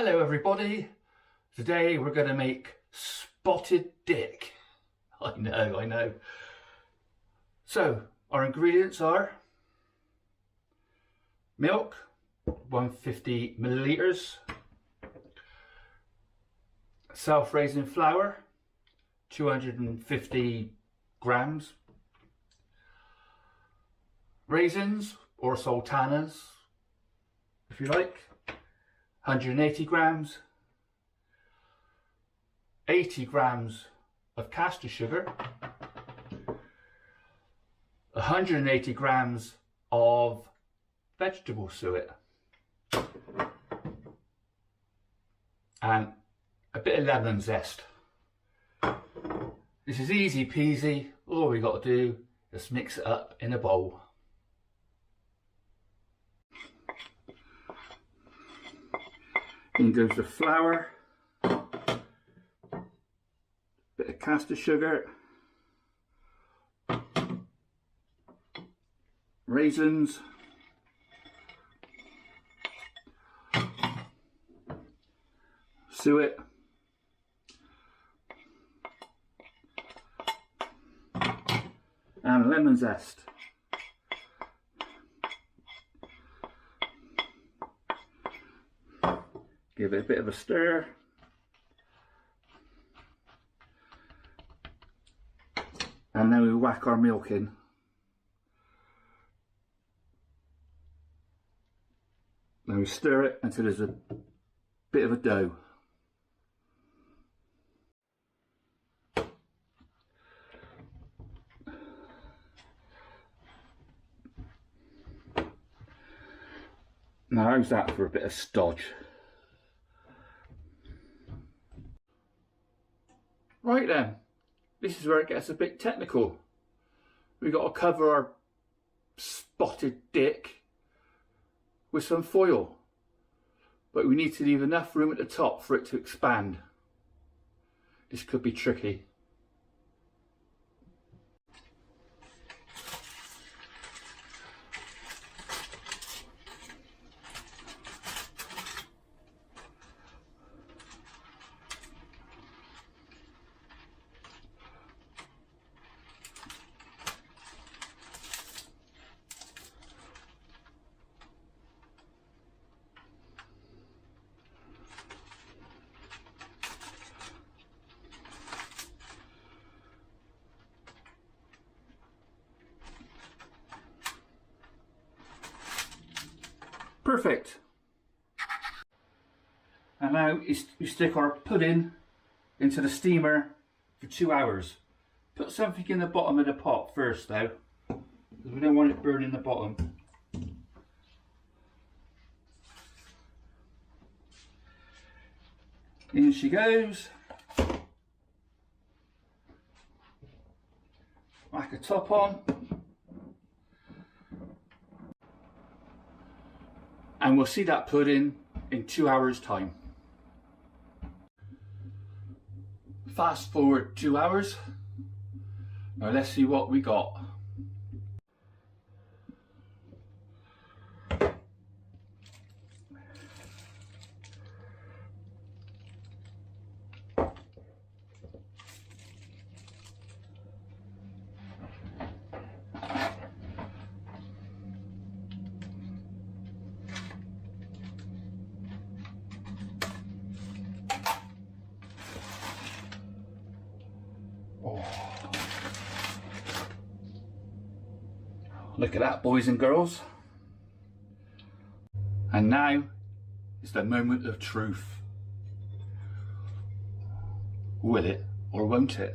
Hello everybody, today we're going to make spotted dick. I know. So our ingredients are milk, 150 milliliters, self-raising flour, 250 grams, raisins or sultanas if you like, 180 grams, 80 grams of caster sugar, 180 grams of vegetable suet, and a bit of lemon zest. This is easy peasy. All we got to do is mix it up in a bowl. In goes the flour, bit of caster sugar, raisins, suet, and lemon zest. Give it a bit of a stir. And then we whack our milk in. Then we stir it until there's a bit of a dough. Now how's that for a bit of stodge? Right then, this is where it gets a bit technical. We've got to cover our spotted dick with some foil, but we need to leave enough room at the top for it to expand. This could be tricky. Perfect. And now we stick our pudding into the steamer for 2 hours. Put something in the bottom of the pot first though, because we don't want it burning the bottom. In she goes. Whack a top on. And we'll see that pudding in 2 hours time. Fast forward 2 hours. Now let's see what we got. Look at that, boys and girls. And now is the moment of truth. Will it or won't it?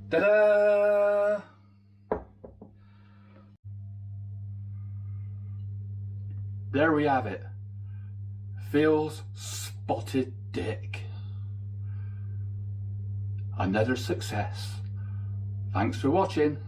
Ta-da! There we have it. Phil's spotted dick. Another success. Thanks for watching.